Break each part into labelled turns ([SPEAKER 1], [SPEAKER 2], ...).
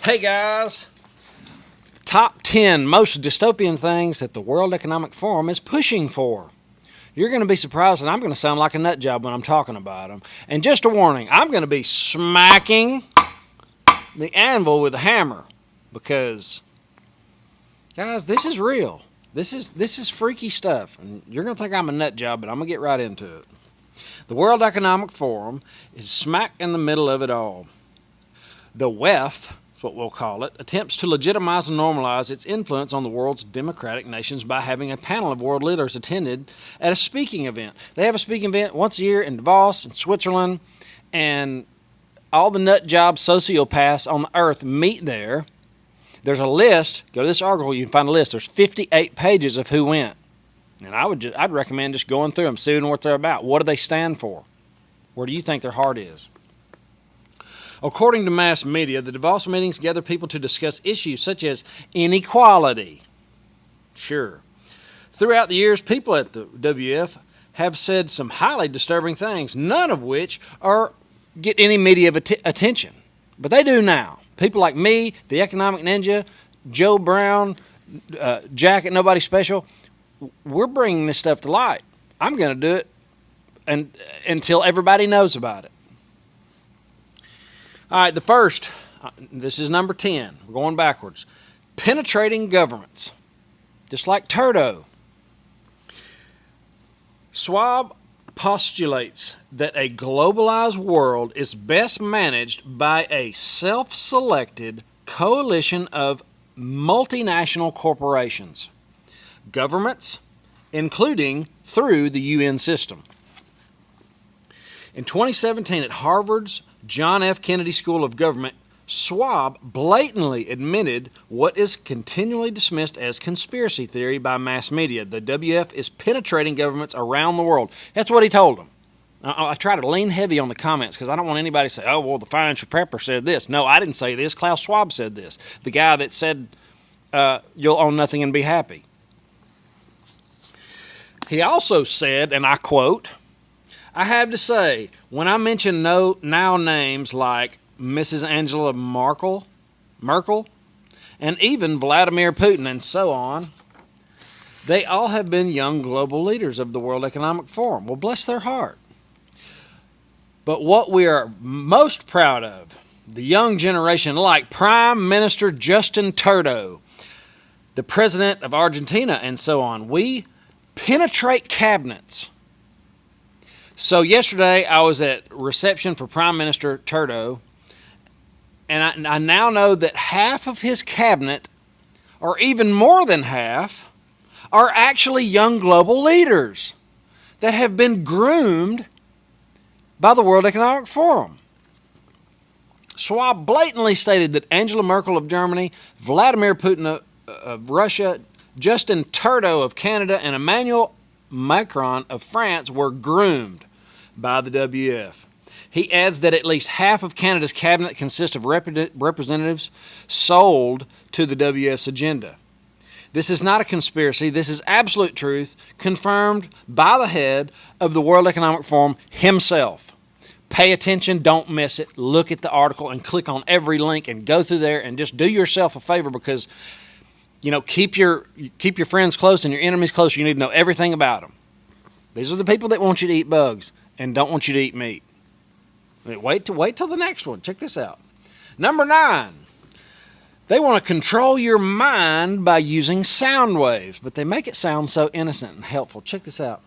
[SPEAKER 1] Hey guys, top 10 most dystopian things that the World Economic Forum is pushing for. You're going to be surprised, and I'm going to sound like a nut job when I'm talking about them. And just a warning, I'm going to be smacking the anvil with a hammer because, guys, this is real. This is freaky stuff, and you're going to think I'm a nut job, but I'm going to get right into it. The World Economic Forum is smack in the middle of it all. The WEF, that's what we'll call it, attempts to legitimize and normalize its influence on the world's democratic nations by having a panel of world leaders attended at a speaking event. They have a speaking event once a year in Davos, in Switzerland, and all the nut job sociopaths on the earth meet there. There's a list. Go to this article, you can find a list. There's 58 pages of who went. And I'd recommend just going through them, seeing what they're about. What do they stand for? Where do you think their heart is? According to mass media, the Davos meetings gather people to discuss issues such as inequality. Sure. Throughout the years, people at the WF have said some highly disturbing things, none of which get any media attention. But they do now. People like me, the Economic Ninja, Joe Brown, Jack at Nobody Special, we're bringing this stuff to light. I'm going to do it until everybody knows about it. All right, the first, this is number 10. We're going backwards. Penetrating governments, just like Turdo. Schwab postulates that a globalized world is best managed by a self-selected coalition of multinational corporations, governments, including through the UN system. In 2017, at Harvard's John F. Kennedy School of Government, Schwab blatantly admitted what is continually dismissed as conspiracy theory by mass media. The WF is penetrating governments around the world. That's what he told them. I try to lean heavy on the comments because I don't want anybody to say, oh, well, the financial prepper said this. No, I didn't say this. Klaus Schwab said this. The guy that said you'll own nothing and be happy. He also said, and I quote, I have to say, when I mention now names like Mrs. Angela Merkel, and even Vladimir Putin and so on, they all have been young global leaders of the World Economic Forum. Well, bless their heart. But what we are most proud of, the young generation like Prime Minister Justin Trudeau, the President of Argentina and so on, we penetrate cabinets. So yesterday I was at reception for Prime Minister Trudeau, and I now know that half of his cabinet, or even more than half, are actually young global leaders that have been groomed by the World Economic Forum. Schwab blatantly stated that Angela Merkel of Germany, Vladimir Putin of Russia, Justin Trudeau of Canada, and Emmanuel Macron of France were groomed by the WF. He adds that at least half of Canada's cabinet consists of representatives sold to the WF's agenda. This is not a conspiracy. This is absolute truth, confirmed by the head of the World Economic Forum himself. Pay attention. Don't miss it. Look at the article and click on every link and go through there and just do yourself a favor because, keep your friends close and your enemies close. You need to know everything about them. These are the people that want you to eat bugs and don't want you to eat meat. Wait till the next one. Check this out. Number 9. They want to control your mind by using sound waves, but they make it sound so innocent and helpful. Check this out.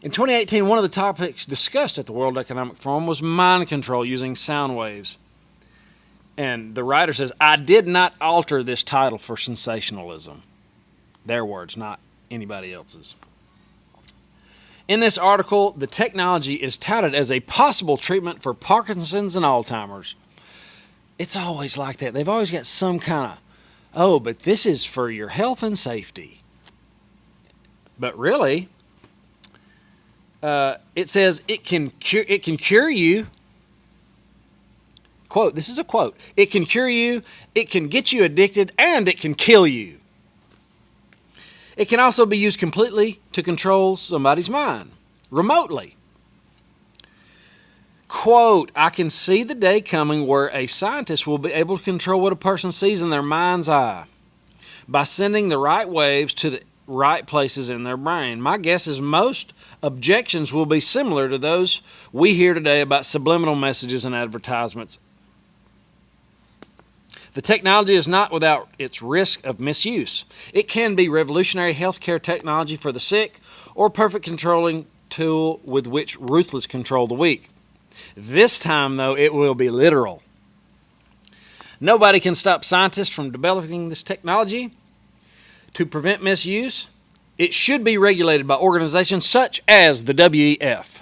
[SPEAKER 1] In 2018, one of the topics discussed at the World Economic Forum was mind control using sound waves. And the writer says, I did not alter this title for sensationalism. Their words, not anybody else's. In this article, the technology is touted as a possible treatment for Parkinson's and Alzheimer's. It's always like that. They've always got some kind of, but this is for your health and safety. But really, it says it can cure you. Quote, this is a quote. It can cure you, it can get you addicted, and it can kill you. It can also be used completely to control somebody's mind, remotely. Quote, I can see the day coming where a scientist will be able to control what a person sees in their mind's eye by sending the right waves to the right places in their brain. My guess is most objections will be similar to those we hear today about subliminal messages and advertisements. The technology is not without its risk of misuse. It can be revolutionary healthcare technology for the sick or perfect controlling tool with which ruthless control the weak. This time, though, it will be literal. Nobody can stop scientists from developing this technology to prevent misuse. It should be regulated by organizations such as the WEF.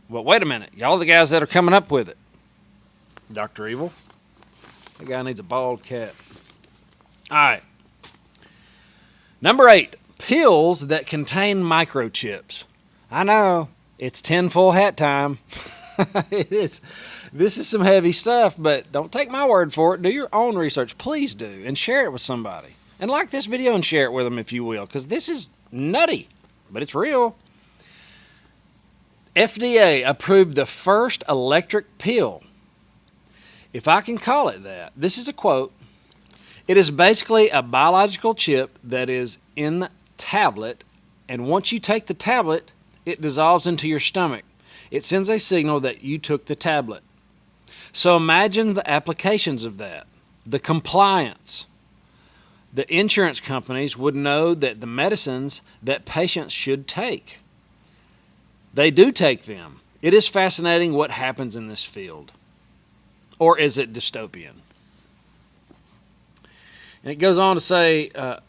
[SPEAKER 1] Well, wait a minute. Y'all are the guys that are coming up with it. Dr. Evil. That guy needs a bald cap. All right. Number 8, pills that contain microchips. I know, it's tinfoil hat time. It is. This is some heavy stuff, but don't take my word for it. Do your own research. Please do, and share it with somebody. And like this video and share it with them if you will, because this is nutty, but it's real. FDA approved the first electric pill, if I can call it that. This is a quote. It is basically a biological chip that is in the tablet, and once you take the tablet, it dissolves into your stomach. It sends a signal that you took the tablet. So imagine the applications of that, the compliance. The insurance companies would know that the medicines that patients should take. They do take them. It is fascinating what happens in this field. Or is it dystopian? And it goes on to say, the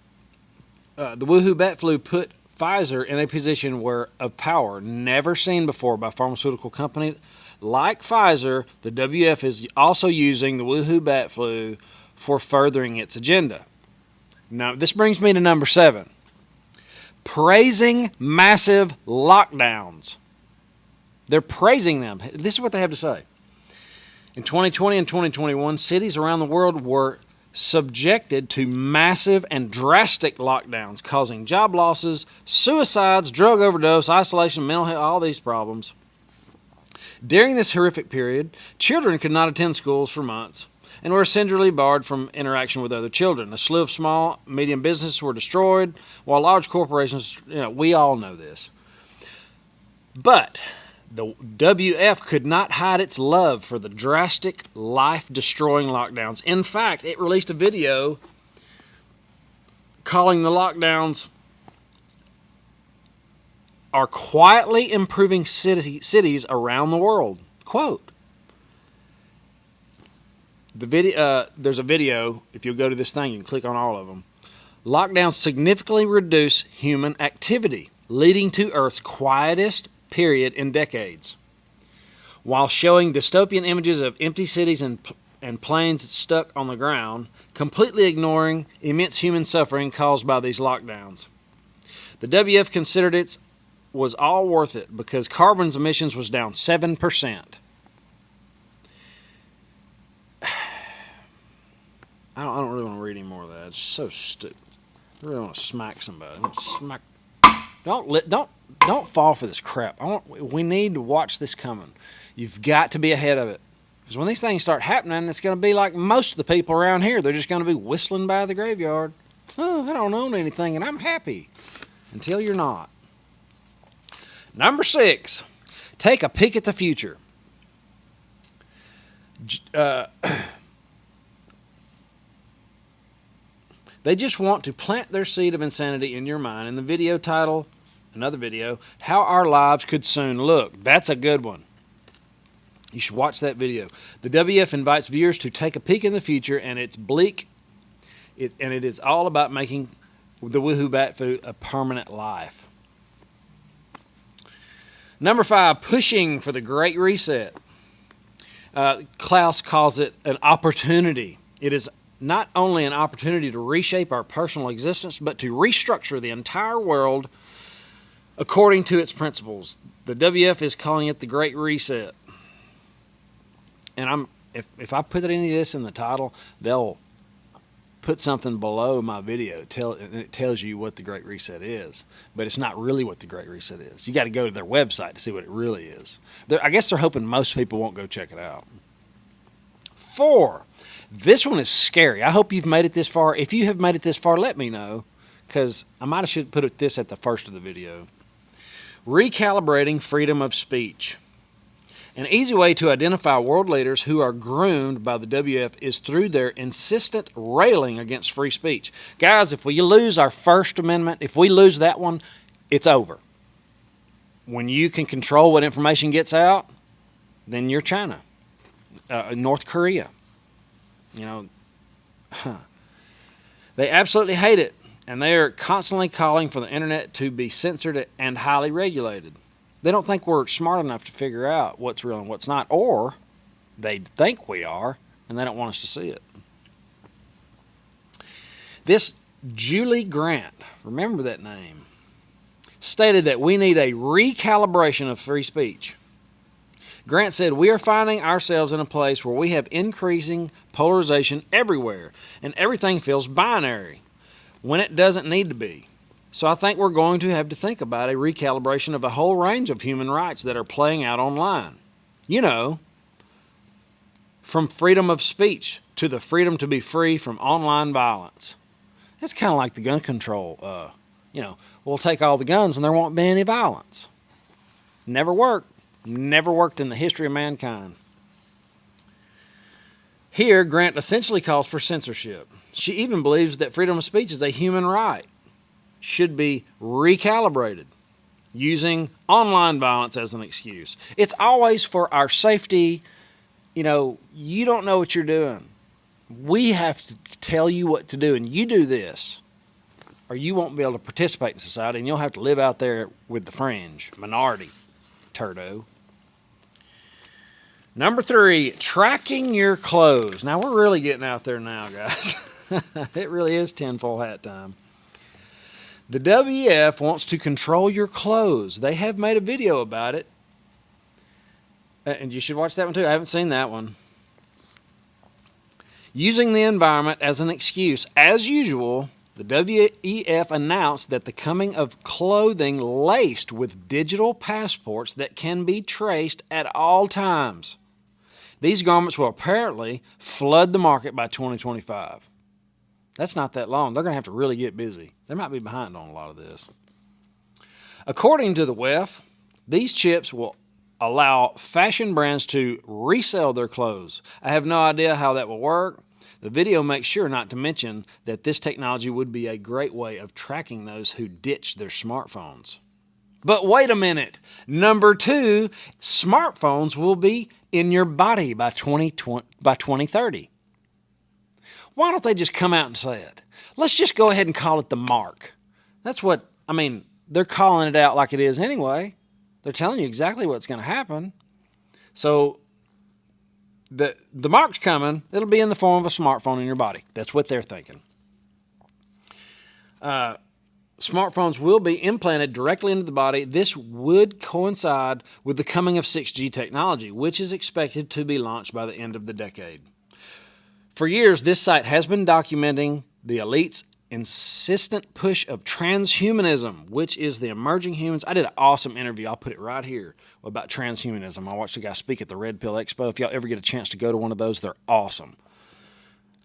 [SPEAKER 1] woohoo bat flu put Pfizer in a position of power never seen before by a pharmaceutical company. Like Pfizer, the WF is also using the woohoo bat flu for furthering its agenda. Now, this brings me to number 7. Praising massive lockdowns. They're praising them. This is what they have to say. In 2020 and 2021, cities around the world were subjected to massive and drastic lockdowns, causing job losses, suicides, drug overdose, isolation, mental health, all these problems. During this horrific period, children could not attend schools for months and were essentially barred from interaction with other children. A slew of small, medium businesses were destroyed, while large corporations, we all know this. But the WF could not hide its love for the drastic, life-destroying lockdowns. In fact, it released a video calling the lockdowns are quietly improving cities around the world. Quote. There's a video, if you'll go to this thing, you can click on all of them. Lockdowns significantly reduce human activity, leading to Earth's quietest period in decades, while showing dystopian images of empty cities and planes stuck on the ground, completely ignoring immense human suffering caused by these lockdowns. The WF considered it was all worth it because carbon emissions was down 7%. I don't really want to read any more of that. It's so stupid. I really want to smack somebody. Don't fall for this crap. We need to watch this coming. You've got to be ahead of it. Because when these things start happening, it's going to be like most of the people around here. They're just going to be whistling by the graveyard. Oh, I don't own anything, and I'm happy. Until you're not. Number 6, take a peek at the future. They just want to plant their seed of insanity in your mind. In the video title, another video, How Our Lives Could Soon Look. That's a good one. You should watch that video. The WF invites viewers to take a peek in the future, and it's bleak, and it is all about making the woohoo bat food a permanent life. Number 5, pushing for the Great Reset. Klaus calls it an opportunity. It is not only an opportunity to reshape our personal existence, but to restructure the entire world according to its principles. The WF is calling it the Great Reset. And if I put any of this in the title, they'll put something below my video. It tells you what the Great Reset is, but it's not really what the Great Reset is. You got to go to their website to see what it really is. I guess they're hoping most people won't go check it out. 4. This one is scary. I hope you've made it this far. If you have made it this far, let me know, because I might have should put this at the first of the video. Recalibrating freedom of speech. An easy way to identify world leaders who are groomed by the WF is through their insistent railing against free speech. Guys, if we lose our First Amendment, if we lose that one, it's over. When you can control what information gets out, then you're China, North Korea. They absolutely hate it, and they are constantly calling for the internet to be censored and highly regulated. They don't think we're smart enough to figure out what's real and what's not, or they think we are, and they don't want us to see it. This Julie Grant, remember that name, stated that we need a recalibration of free speech. Grant said, "We are finding ourselves in a place where we have increasing polarization everywhere, and everything feels binary when it doesn't need to be. So I think we're going to have to think about a recalibration of a whole range of human rights that are playing out online. From freedom of speech to the freedom to be free from online violence." It's kind of like the gun control. We'll take all the guns and there won't be any violence. Never worked. Never worked in the history of mankind. Here, Grant essentially calls for censorship. She even believes that freedom of speech is a human right, should be recalibrated, using online violence as an excuse. It's always for our safety. You don't know what you're doing. We have to tell you what to do, and you do this, or you won't be able to participate in society, and you'll have to live out there with the fringe, minority, turdo. Number 3, tracking your clothes. Now, we're really getting out there now, guys. It really is tinfoil hat time. The WF wants to control your clothes. They have made a video about it. And you should watch that one too. I haven't seen that one. Using the environment as an excuse, as usual, the WEF announced that the coming of clothing laced with digital passports that can be traced at all times. These garments will apparently flood the market by 2025. That's not that long. They're going to have to really get busy. They might be behind on a lot of this. According to the WEF, these chips will allow fashion brands to resell their clothes. I have no idea how that will work. The video makes sure not to mention that this technology would be a great way of tracking those who ditch their smartphones. But wait a minute. Number 2, smartphones will be in your body by 2030. Why don't they just come out and say it? Let's just go ahead and call it the mark. That's what, they're calling it out like it is anyway. They're telling you exactly what's going to happen. So the mark's coming. It'll be in the form of a smartphone in your body. That's what they're thinking. Smartphones will be implanted directly into the body. This would coincide with the coming of 6G technology, which is expected to be launched by the end of the decade. For years, this site has been documenting the elite's insistent push of transhumanism, which is the emerging humans. I did an awesome interview. I'll put it right here about transhumanism. I watched a guy speak at the Red Pill Expo. If y'all ever get a chance to go to one of those, they're awesome.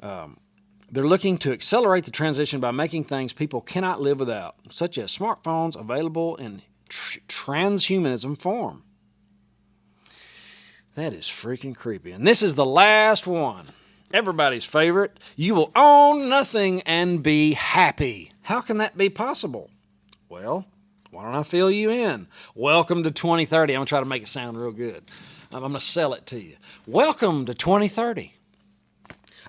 [SPEAKER 1] They're looking to accelerate the transition by making things people cannot live without, such as smartphones available in transhumanism form. That is freaking creepy. And this is the last one. Everybody's favorite. You will own nothing and be happy. How can that be possible? Well, why don't I fill you in? Welcome to 2030. I'm going to try to make it sound real good. I'm going to sell it to you. Welcome to 2030.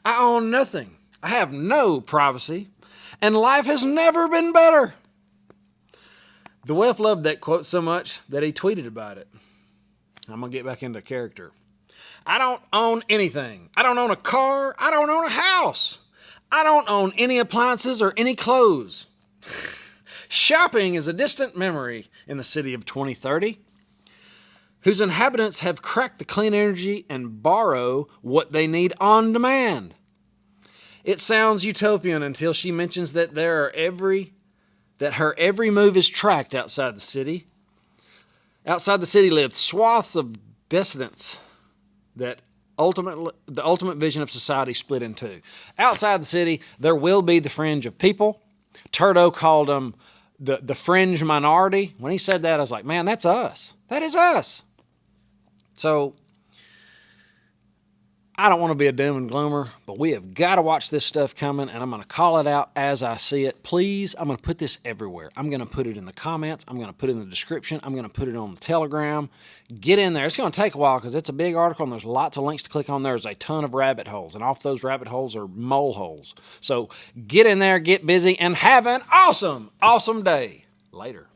[SPEAKER 1] I own nothing. I have no privacy. And life has never been better. The WEF loved that quote so much that he tweeted about it. I'm going to get back into character. I don't own anything. I don't own a car. I don't own a house. I don't own any appliances or any clothes. Shopping is a distant memory in the city of 2030, whose inhabitants have cracked the clean energy and borrow what they need on demand. It sounds utopian until she mentions that her every move is tracked outside the city. Outside the city live swaths of dissidents that the ultimate vision of society split in two. Outside the city, there will be the fringe of people. Turdo called them the fringe minority. When he said that, I was like, man, that's us. That is us. So I don't want to be a doom and gloomer, but we have got to watch this stuff coming, and I'm going to call it out as I see it. Please, I'm going to put this everywhere. I'm going to put it in the comments. I'm going to put it in the description. I'm going to put it on the Telegram. Get in there. It's going to take a while because it's a big article, and there's lots of links to click on. There's a ton of rabbit holes, and off those rabbit holes are mole holes. So get in there, get busy, and have an awesome, awesome day. Later.